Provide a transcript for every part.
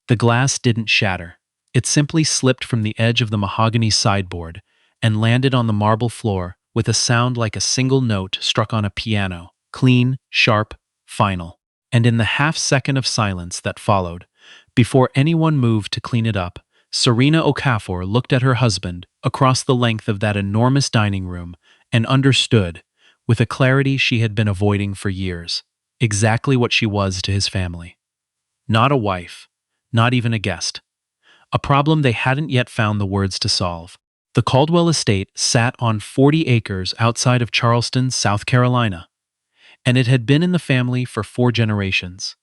The glass didn't shatter. It simply slipped from the edge of the mahogany sideboard and landed on the marble floor with a sound like a single note struck on a piano, clean, sharp, final. And in the half-second of silence that followed, before anyone moved to clean it up, Serena Okafor looked at her husband across the length of that enormous dining room and understood, with a clarity she had been avoiding for years, exactly what she was to his family. Not a wife, not even a guest. A problem they hadn't yet found the words to solve. The Caldwell estate sat on 40 acres outside of Charleston, South Carolina, and it had been in the family for 4 generations.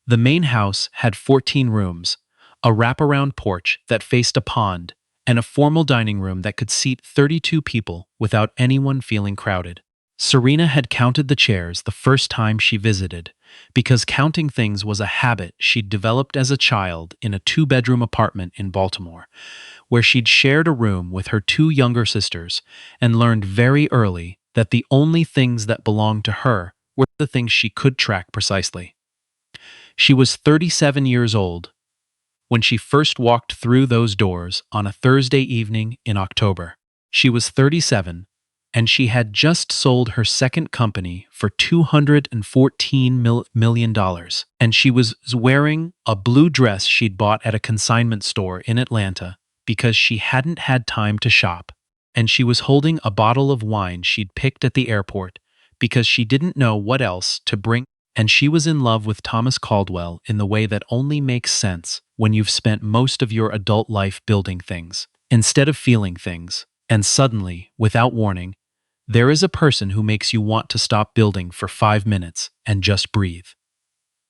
The main house had 14 rooms, a wraparound porch that faced a pond, and a formal dining room that could seat 32 people without anyone feeling crowded. Serena had counted the chairs the first time she visited, because counting things was a habit she'd developed as a child in a 2-bedroom apartment in Baltimore, where she'd shared a room with her 2 younger sisters and learned very early that the only things that belonged to her were the things she could track precisely. She was 37 years old when she first walked through those doors on a Thursday evening in October. She was 37, and she had just sold her second company for $214 million, and she was wearing a blue dress she'd bought at a consignment store in Atlanta because she hadn't had time to shop, and she was holding a bottle of wine she'd picked at the airport because she didn't know what else to bring, and she was in love with Thomas Caldwell in the way that only makes sense when you've spent most of your adult life building things, instead of feeling things, and suddenly, without warning, there is a person who makes you want to stop building for 5 minutes and just breathe.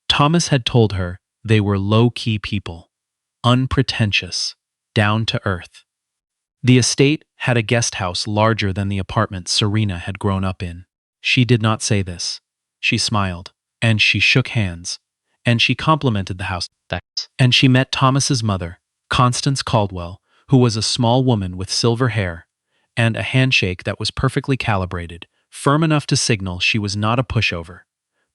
Thomas had told her they were low-key people, unpretentious, down to earth. The estate had a guest house larger than the apartment Serena had grown up in. She did not say this. She smiled, and she shook hands, and she complimented the house. And she met Thomas's mother, Constance Caldwell, who was a small woman with silver hair and a handshake that was perfectly calibrated, firm enough to signal she was not a pushover,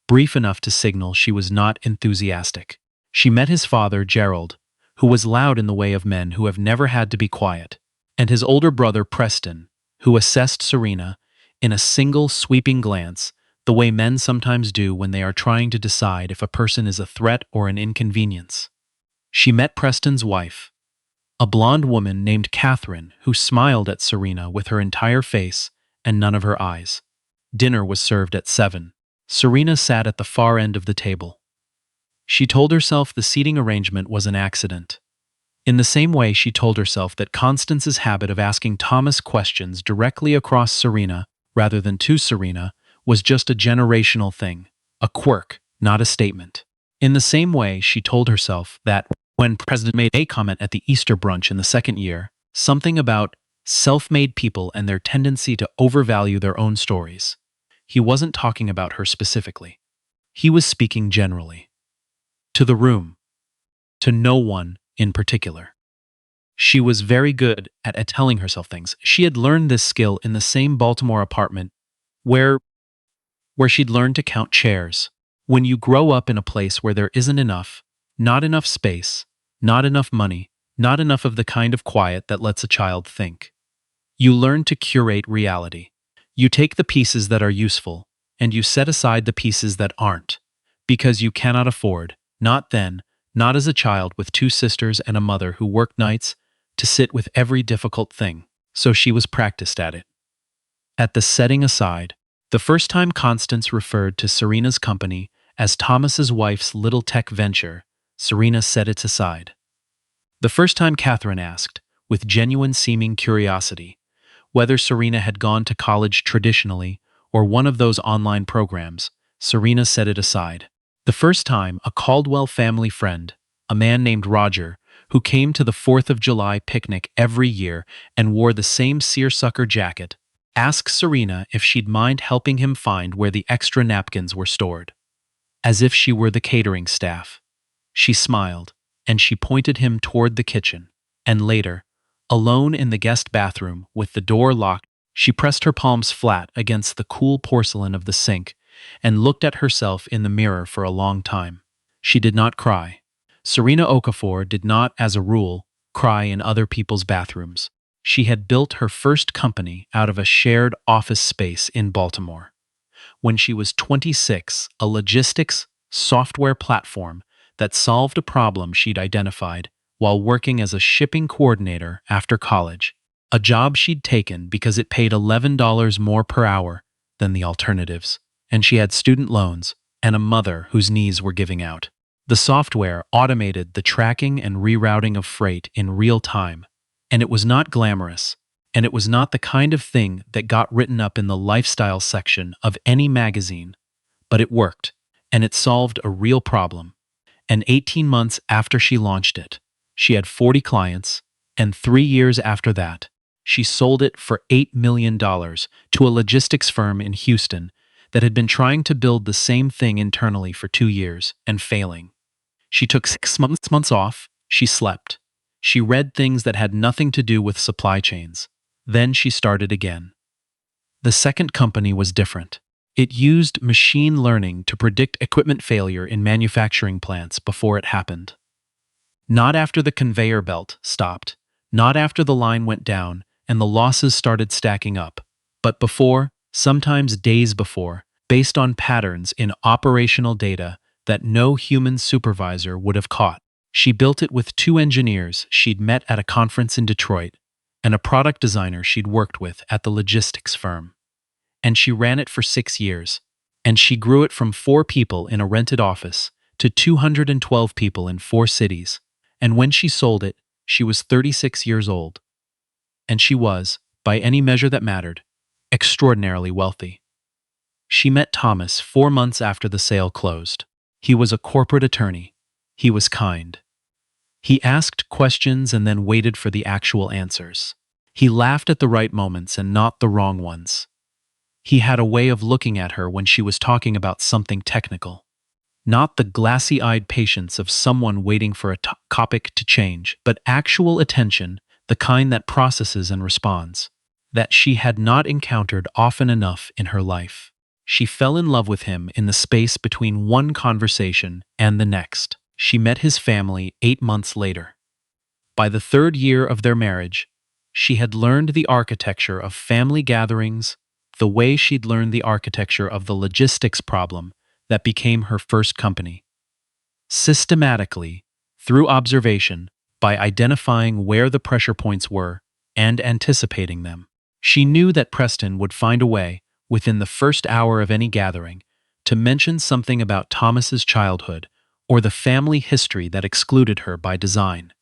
brief enough to signal she was not enthusiastic. She met his father, Gerald, who was loud in the way of men who have never had to be quiet, and his older brother, Preston, who assessed Serena in a single sweeping glance, the way men sometimes do when they are trying to decide if a person is a threat or an inconvenience. She met Preston's wife, a blonde woman named Catherine, who smiled at Serena with her entire face and none of her eyes. Dinner was served at 7. Serena sat at the far end of the table. She told herself the seating arrangement was an accident. In the same way she told herself that Constance's habit of asking Thomas questions directly across Serena, rather than to Serena, was just a generational thing, a quirk, not a statement. In the same way she told herself that when President made a comment at the Easter brunch in the second year, something about self-made people and their tendency to overvalue their own stories, he wasn't talking about her specifically. He was speaking generally. To the room. To no one in particular. She was very good at telling herself things. She had learned this skill in the same Baltimore apartment where she'd learned to count chairs. When you grow up in a place where there isn't enough, not enough space, not enough money, not enough of the kind of quiet that lets a child think, you learn to curate reality. You take the pieces that are useful, and you set aside the pieces that aren't, because you cannot afford, not then, not as a child with 2 sisters and a mother who worked nights, to sit with every difficult thing, so she was practiced at it. At the setting aside, the first time Constance referred to Serena's company as Thomas's wife's little tech venture, Serena set it aside. The first time Catherine asked, with genuine seeming curiosity, whether Serena had gone to college traditionally or one of those online programs, Serena set it aside. The first time a Caldwell family friend, a man named Roger, who came to the 4th of July picnic every year and wore the same seersucker jacket, asked Serena if she'd mind helping him find where the extra napkins were stored. As if she were the catering staff. She smiled, and she pointed him toward the kitchen, and later, alone in the guest bathroom with the door locked, she pressed her palms flat against the cool porcelain of the sink and looked at herself in the mirror for a long time. She did not cry. Serena Okafor did not, as a rule, cry in other people's bathrooms. She had built her first company out of a shared office space in Baltimore. When she was 26, a logistics software platform that solved a problem she'd identified while working as a shipping coordinator after college, a job she'd taken because it paid $11 more per hour than the alternatives, and she had student loans and a mother whose knees were giving out. The software automated the tracking and rerouting of freight in real time, and it was not glamorous, and it was not the kind of thing that got written up in the lifestyle section of any magazine, but it worked, and it solved a real problem. And 18 months after she launched it, she had 40 clients, and 3 years after that, she sold it for $8 million to a logistics firm in Houston that had been trying to build the same thing internally for 2 years and failing. She took 6 months off, she slept. She read things that had nothing to do with supply chains. Then she started again. The second company was different. It used machine learning to predict equipment failure in manufacturing plants before it happened. Not after the conveyor belt stopped, not after the line went down and the losses started stacking up, but before, sometimes days before, based on patterns in operational data that no human supervisor would have caught. She built it with 2 engineers she'd met at a conference in Detroit and a product designer she'd worked with at the logistics firm. And she ran it for 6 years, and she grew it from 4 people in a rented office to 212 people in 4 cities. And when she sold it, she was 36 years old. And she was, by any measure that mattered, extraordinarily wealthy. She met Thomas 4 months after the sale closed. He was a corporate attorney. He was kind. He asked questions and then waited for the actual answers. He laughed at the right moments and not the wrong ones. He had a way of looking at her when she was talking about something technical. Not the glassy-eyed patience of someone waiting for a topic to change, but actual attention, the kind that processes and responds, that she had not encountered often enough in her life. She fell in love with him in the space between one conversation and the next. She met his family 8 months later. By the 3rd year of their marriage, she had learned the architecture of family gatherings, the way she'd learned the architecture of the logistics problem that became her first company. Systematically, through observation, by identifying where the pressure points were and anticipating them, she knew that Preston would find a way, within the first hour of any gathering, to mention something about Thomas's childhood or the family history that excluded her by design.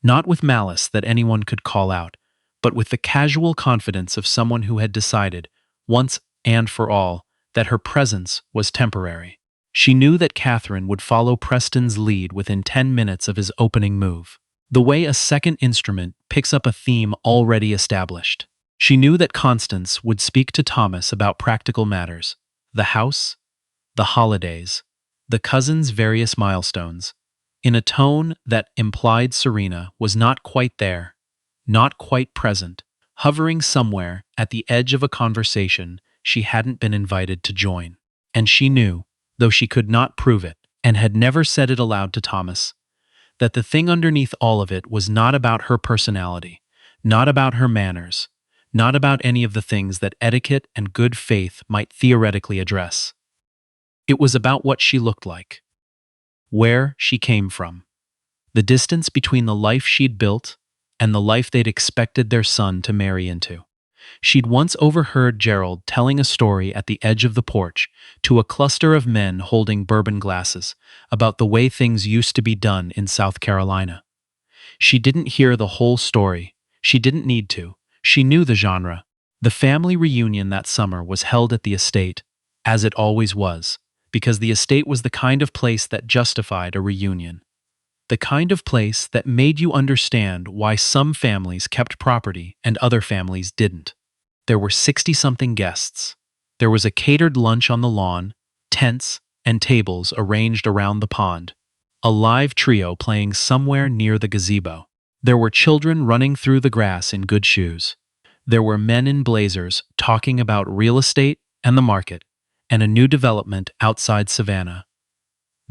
Not with malice that anyone could call out, but with the casual confidence of someone who had decided, once and for all, that her presence was temporary. She knew that Catherine would follow Preston's lead within 10 minutes of his opening move, the way a second instrument picks up a theme already established. She knew that Constance would speak to Thomas about practical matters, the house, the holidays, the cousins' various milestones, in a tone that implied Serena was not quite there, not quite present, hovering somewhere at the edge of a conversation she hadn't been invited to join. And she knew, though she could not prove it, and had never said it aloud to Thomas, that the thing underneath all of it was not about her personality, not about her manners, not about any of the things that etiquette and good faith might theoretically address. It was about what she looked like, where she came from, the distance between the life she'd built and the life they'd expected their son to marry into. She'd once overheard Gerald telling a story at the edge of the porch to a cluster of men holding bourbon glasses about the way things used to be done in South Carolina. She didn't hear the whole story. She didn't need to. She knew the genre. The family reunion that summer was held at the estate, as it always was, because the estate was the kind of place that justified a reunion. The kind of place that made you understand why some families kept property and other families didn't. There were 60-something guests. There was a catered lunch on the lawn, tents and tables arranged around the pond, a live trio playing somewhere near the gazebo. There were children running through the grass in good shoes. There were men in blazers talking about real estate and the market, and a new development outside Savannah.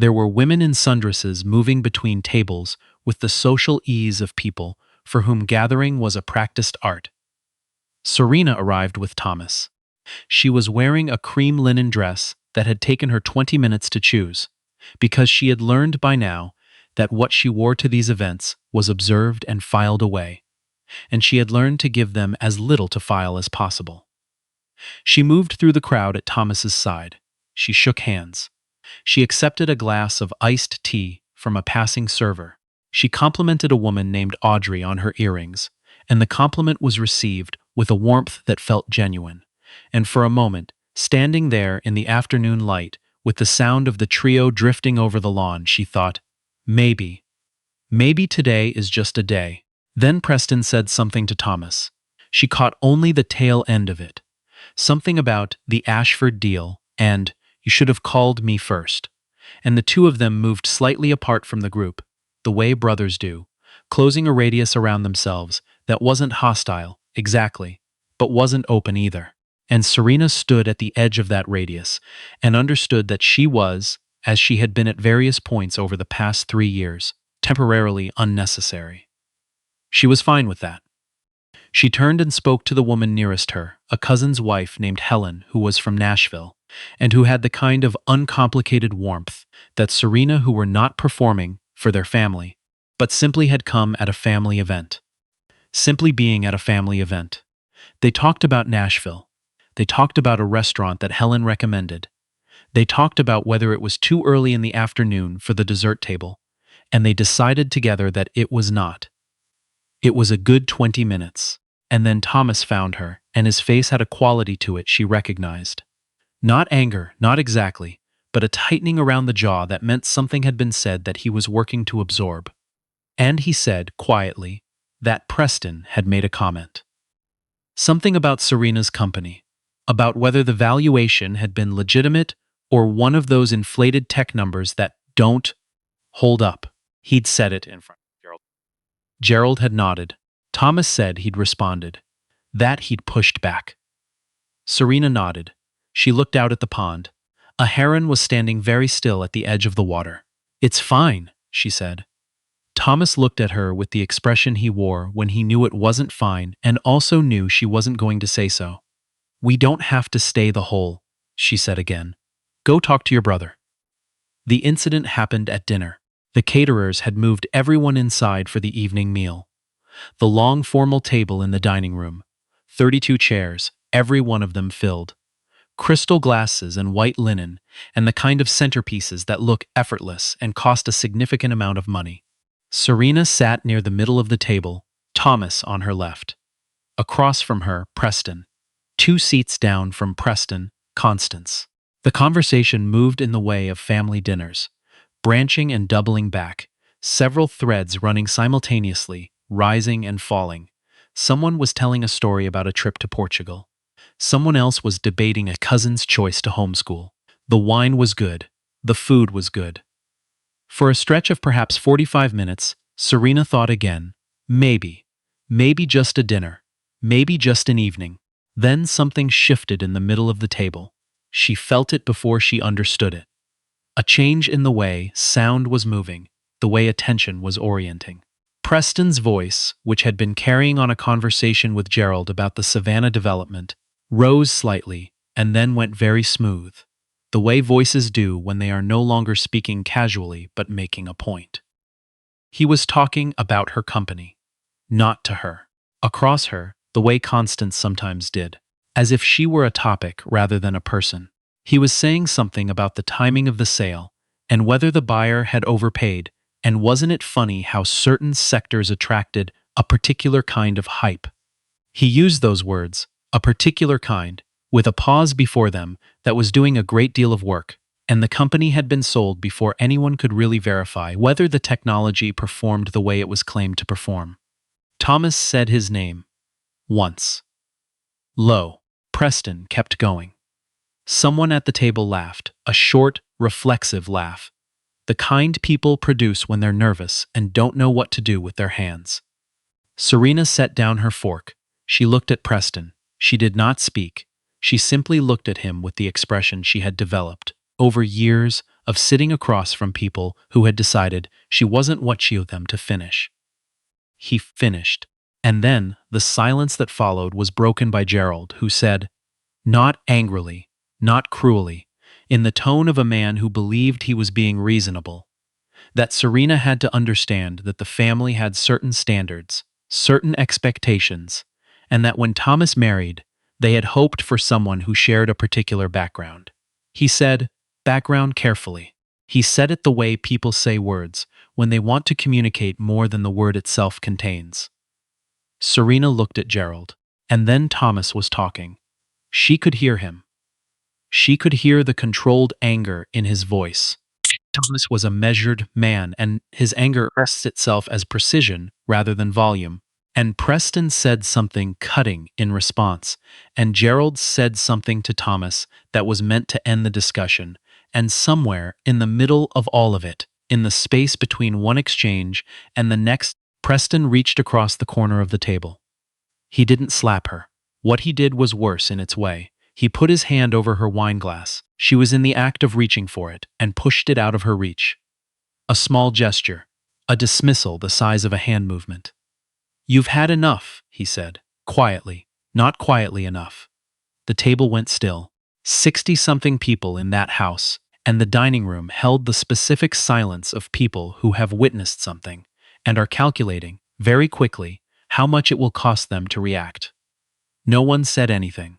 There were women in sundresses moving between tables with the social ease of people for whom gathering was a practiced art. Serena arrived with Thomas. She was wearing a cream linen dress that had taken her 20 minutes to choose, because she had learned by now that what she wore to these events was observed and filed away, and she had learned to give them as little to file as possible. She moved through the crowd at Thomas's side. She shook hands. She accepted a glass of iced tea from a passing server. She complimented a woman named Audrey on her earrings, and the compliment was received with a warmth that felt genuine. And for a moment, standing there in the afternoon light, with the sound of the trio drifting over the lawn, she thought, maybe today is just a day. Then Preston said something to Thomas. She caught only the tail end of it. Something about the Ashford deal and you should have called me first. And the two of them moved slightly apart from the group, the way brothers do, closing a radius around themselves that wasn't hostile, exactly, but wasn't open either. And Serena stood at the edge of that radius and understood that she was, as she had been at various points over the past 3 years, temporarily unnecessary. She was fine with that. She turned and spoke to the woman nearest her, a cousin's wife named Helen, who was from Nashville, and who had the kind of uncomplicated warmth that Serena, who were not performing for their family, but simply had come at a family event. Simply being at a family event. They talked about Nashville. They talked about a restaurant that Helen recommended. They talked about whether it was too early in the afternoon for the dessert table, and they decided together that it was not. It was a good 20 minutes, and then Thomas found her, and his face had a quality to it she recognized. Not anger, not exactly, but a tightening around the jaw that meant something had been said that he was working to absorb. And he said, quietly, that Preston had made a comment. Something about Serena's company, about whether the valuation had been legitimate or one of those inflated tech numbers that don't hold up. He'd said it in front of Gerald. Gerald had nodded. Thomas said he'd responded. That he'd pushed back. Serena nodded. She looked out at the pond. A heron was standing very still at the edge of the water. It's fine, she said. Thomas looked at her with the expression he wore when he knew it wasn't fine and also knew she wasn't going to say so. We don't have to stay the whole, she said again. Go talk to your brother. The incident happened at dinner. The caterers had moved everyone inside for the evening meal. The long formal table in the dining room, 32 chairs, every one of them filled. Crystal glasses and white linen, and the kind of centerpieces that look effortless and cost a significant amount of money. Serena sat near the middle of the table, Thomas on her left. Across from her, Preston. 2 seats down from Preston, Constance. The conversation moved in the way of family dinners, branching and doubling back, several threads running simultaneously, rising and falling. Someone was telling a story about a trip to Portugal. Someone else was debating a cousin's choice to homeschool. The wine was good. The food was good. For a stretch of perhaps 45 minutes, Serena thought again, maybe just a dinner, maybe just an evening. Then something shifted in the middle of the table. She felt it before she understood it. A change in the way sound was moving, the way attention was orienting. Preston's voice, which had been carrying on a conversation with Gerald about the Savannah development, rose slightly and then went very smooth, the way voices do when they are no longer speaking casually but making a point. He was talking about her company, not to her. Across her, the way Constance sometimes did, as if she were a topic rather than a person. He was saying something about the timing of the sale and whether the buyer had overpaid, and wasn't it funny how certain sectors attracted a particular kind of hype. He used those words, a particular kind, with a pause before them that was doing a great deal of work, and the company had been sold before anyone could really verify whether the technology performed the way it was claimed to perform. Thomas said his name. Once. Lo. Preston kept going. Someone at the table laughed, a short, reflexive laugh. The kind people produce when they're nervous and don't know what to do with their hands. Serena set down her fork. She looked at Preston. She did not speak. She simply looked at him with the expression she had developed, over years, of sitting across from people who had decided she wasn't what she owed them to finish. He finished. And then the silence that followed was broken by Gerald, who said, not angrily, not cruelly, in the tone of a man who believed he was being reasonable, that Serena had to understand that the family had certain standards, certain expectations, and that when Thomas married, they had hoped for someone who shared a particular background. He said, background carefully. He said it the way people say words when they want to communicate more than the word itself contains. Serena looked at Gerald, and then Thomas was talking. She could hear him. She could hear the controlled anger in his voice. Thomas was a measured man, and his anger expressed itself as precision rather than volume. And Preston said something cutting in response, and Gerald said something to Thomas that was meant to end the discussion, and somewhere in the middle of all of it, in the space between one exchange and the next, Preston reached across the corner of the table. He didn't slap her. What he did was worse in its way. He put his hand over her wine glass. She was in the act of reaching for it, and pushed it out of her reach. A small gesture, a dismissal the size of a hand movement. You've had enough, he said, quietly, not quietly enough. The table went still. 60-something people in that house, and the dining room held the specific silence of people who have witnessed something, and are calculating, very quickly, how much it will cost them to react. No one said anything.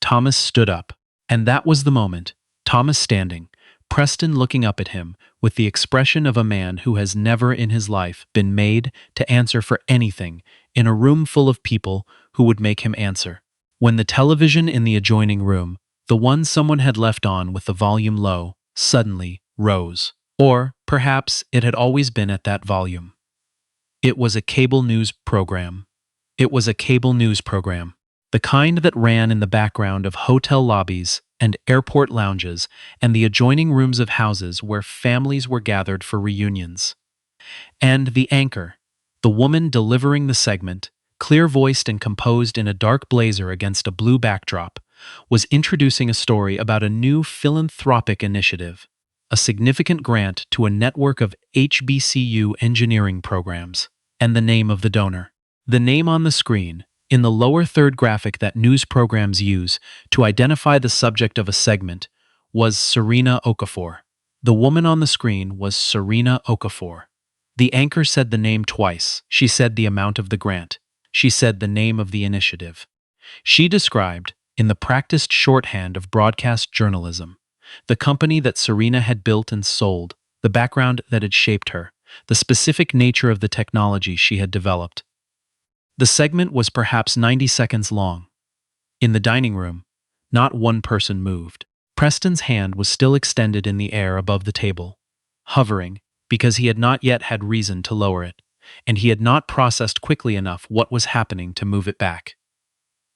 Thomas stood up, and that was the moment, Thomas standing, Preston looking up at him with the expression of a man who has never in his life been made to answer for anything in a room full of people who would make him answer. When the television in the adjoining room, the one someone had left on with the volume low, suddenly rose. Or perhaps it had always been at that volume. It was a cable news program. It was a cable news program. The kind that ran in the background of hotel lobbies and airport lounges and the adjoining rooms of houses where families were gathered for reunions. And the anchor, the woman delivering the segment, clear-voiced and composed in a dark blazer against a blue backdrop, was introducing a story about a new philanthropic initiative, a significant grant to a network of HBCU engineering programs, and the name of the donor. The name on the screen, in the lower third graphic that news programs use to identify the subject of a segment, was Serena Okafor. The woman on the screen was Serena Okafor. The anchor said the name twice. She said the amount of the grant. She said the name of the initiative. She described, in the practiced shorthand of broadcast journalism, the company that Serena had built and sold, the background that had shaped her, the specific nature of the technology she had developed. The segment was perhaps 90 seconds long. In the dining room, not one person moved. Preston's hand was still extended in the air above the table, hovering, because he had not yet had reason to lower it, and he had not processed quickly enough what was happening to move it back.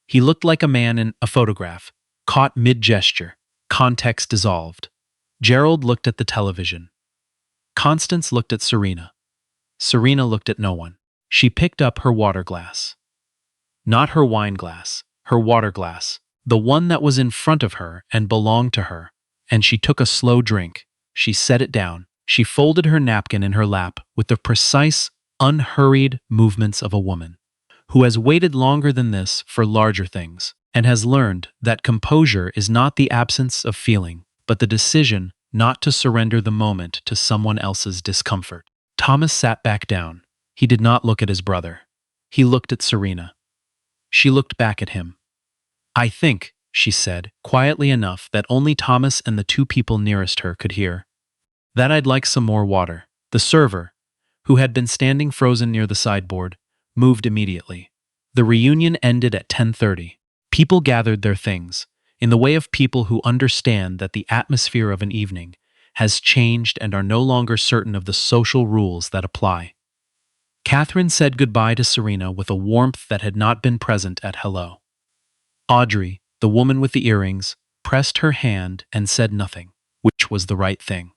He looked like a man in a photograph, caught mid-gesture, context dissolved. Gerald looked at the television. Constance looked at Serena. Serena looked at no one. She picked up her water glass. Not her wine glass, her water glass, the one that was in front of her and belonged to her, and she took a slow drink. She set it down. She folded her napkin in her lap with the precise, unhurried movements of a woman who has waited longer than this for larger things and has learned that composure is not the absence of feeling, but the decision not to surrender the moment to someone else's discomfort. Thomas sat back down. He did not look at his brother. He looked at Serena. She looked back at him. I think, she said, quietly enough that only Thomas and the two people nearest her could hear, that I'd like some more water. The server, who had been standing frozen near the sideboard, moved immediately. The reunion ended at 10:30. People gathered their things, in the way of people who understand that the atmosphere of an evening has changed and are no longer certain of the social rules that apply. Catherine said goodbye to Serena with a warmth that had not been present at hello. Audrey, the woman with the earrings, pressed her hand and said nothing, which was the right thing.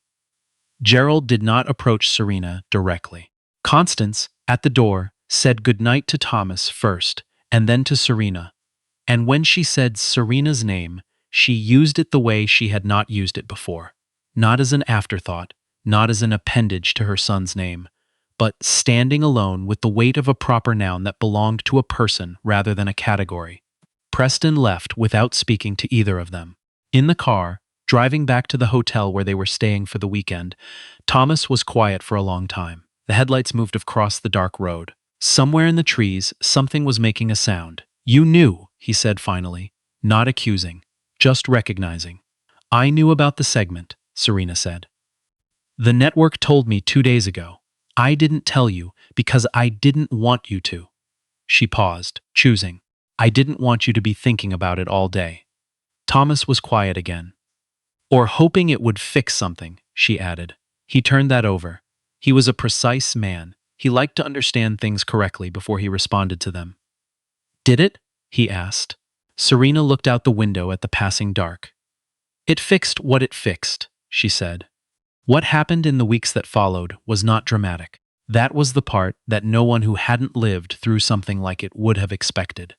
Gerald did not approach Serena directly. Constance, at the door, said goodnight to Thomas first, and then to Serena, and when she said Serena's name, she used it the way she had not used it before. not as an afterthought, not as an appendage to her son's name, but standing alone with the weight of a proper noun that belonged to a person rather than a category. Preston left without speaking to either of them. In the car, driving back to the hotel where they were staying for the weekend, Thomas was quiet for a long time. The headlights moved across the dark road. Somewhere in the trees, something was making a sound. "You knew," he said finally, not accusing, just recognizing. "I knew about the segment," Serena said. "The network told me 2 days ago. I didn't tell you because I didn't want you to." She paused, choosing. "I didn't want you to be thinking about it all day." Thomas was quiet again. "Or hoping it would fix something," she added. He turned that over. He was a precise man. He liked to understand things correctly before he responded to them. "Did it?" he asked. Serena looked out the window at the passing dark. "It fixed what it fixed," she said. What happened in the weeks that followed was not dramatic. That was the part that no one who hadn't lived through something like it would have expected.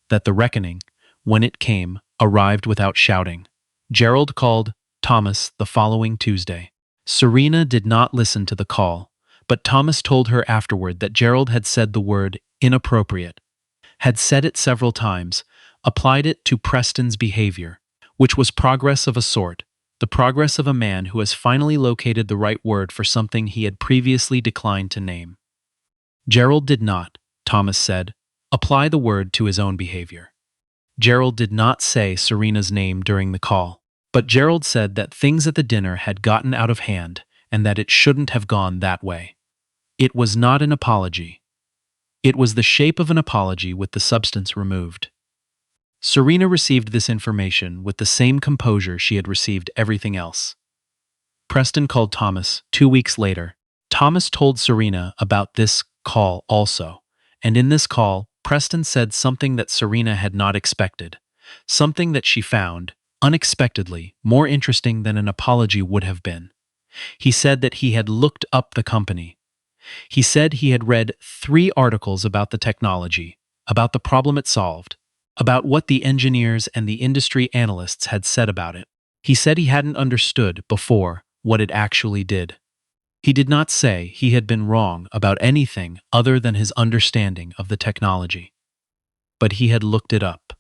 That the reckoning, when it came, arrived without shouting. Gerald called Thomas the following Tuesday. Serena did not listen to the call, but Thomas told her afterward that Gerald had said the word inappropriate, had said it several times, applied it to Preston's behavior, which was progress of a sort, the progress of a man who has finally located the right word for something he had previously declined to name. Gerald did not, Thomas said, apply the word to his own behavior. Gerald did not say Serena's name during the call, but Gerald said that things at the dinner had gotten out of hand and that it shouldn't have gone that way. It was not an apology. It was the shape of an apology with the substance removed. Serena received this information with the same composure she had received everything else. Preston called Thomas 2 weeks later. Thomas told Serena about this call also, and in this call, Preston said something that Serena had not expected, something that she found, unexpectedly, more interesting than an apology would have been. He said that he had looked up the company. He said he had read 3 articles about the technology, about the problem it solved, about what the engineers and the industry analysts had said about it. He said he hadn't understood before what it actually did. He did not say he had been wrong about anything other than his understanding of the technology. But he had looked it up.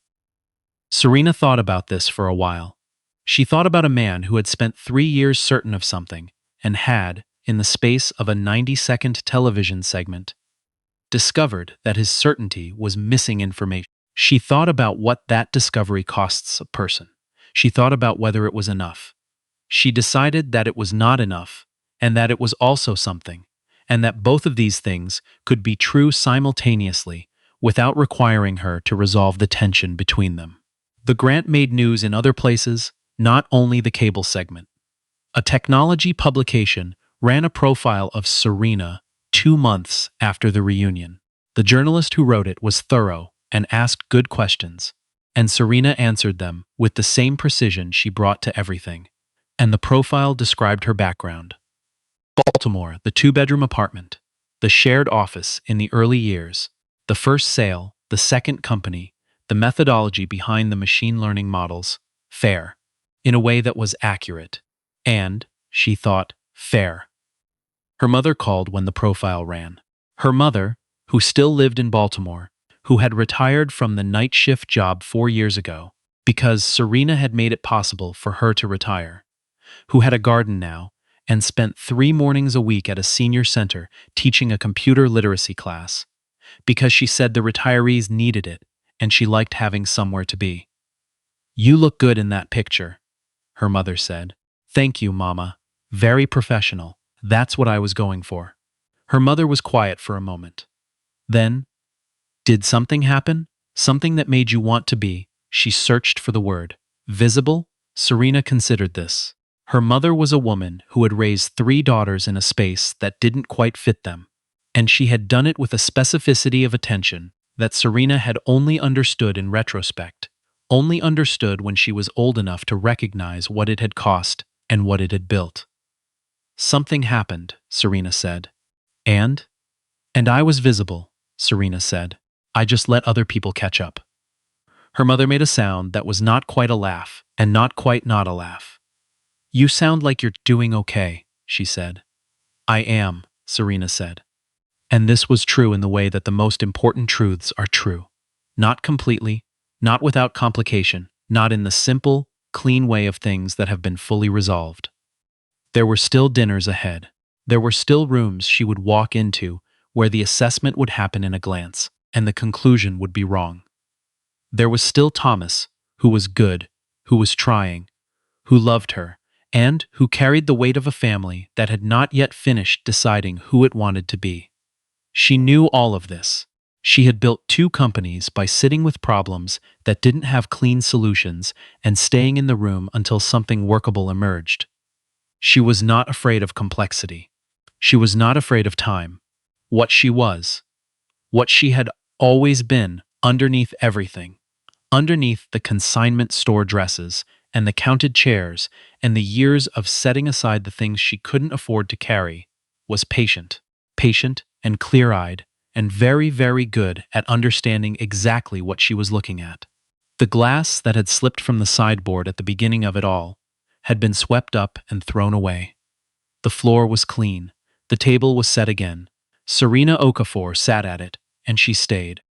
Serena thought about this for a while. She thought about a man who had spent 3 years certain of something and had, in the space of a 90-second television segment, discovered that his certainty was missing information. She thought about what that discovery costs a person. She thought about whether it was enough. She decided that it was not enough, and that it was also something, and that both of these things could be true simultaneously without requiring her to resolve the tension between them. The grant made news in other places, not only the cable segment. A technology publication ran a profile of Serena 2 months after the reunion. The journalist who wrote it was thorough and asked good questions, and Serena answered them with the same precision she brought to everything. And the profile described her background. Baltimore, the 2-bedroom apartment, the shared office in the early years, the first sale, the second company, the methodology behind the machine learning models, fair, in a way that was accurate, and, she thought, fair. Her mother called when the profile ran. Her mother, who still lived in Baltimore, who had retired from the night shift job 4 years ago, because Serena had made it possible for her to retire, who had a garden now, and spent 3 mornings a week at a senior center teaching a computer literacy class, because she said the retirees needed it, and she liked having somewhere to be. "You look good in that picture," her mother said. "Thank you, Mama. Very professional. That's what I was going for." Her mother was quiet for a moment. Then, "Did something happen? Something that made you want to be?" She searched for the word. "Visible?" Serena considered this. Her mother was a woman who had raised 3 daughters in a space that didn't quite fit them, and she had done it with a specificity of attention that Serena had only understood in retrospect, only understood when she was old enough to recognize what it had cost and what it had built. "Something happened," Serena said. And I was visible," Serena said. "I just let other people catch up." Her mother made a sound that was not quite a laugh and not quite not a laugh. You sound like you're doing okay, she said. I am, Serena said. And this was true in the way that the most important truths are true. Not completely, not without complication, not in the simple, clean way of things that have been fully resolved. There were still dinners ahead. There were still rooms she would walk into where the assessment would happen in a glance, and the conclusion would be wrong. There was still Thomas, who was good, who was trying, who loved her, and who carried the weight of a family that had not yet finished deciding who it wanted to be. She knew all of this. She had built two companies by sitting with problems that didn't have clean solutions and staying in the room until something workable emerged. She was not afraid of complexity. She was not afraid of time. What she was, what she had always been underneath everything, underneath the consignment store dresses and the counted chairs and the years of setting aside the things she couldn't afford to carry, was patient. Patient and clear-eyed and very, very good at understanding exactly what she was looking at. The glass that had slipped from the sideboard at the beginning of it all had been swept up and thrown away. The floor was clean. The table was set again. Serena Okafor sat at it, and she stayed.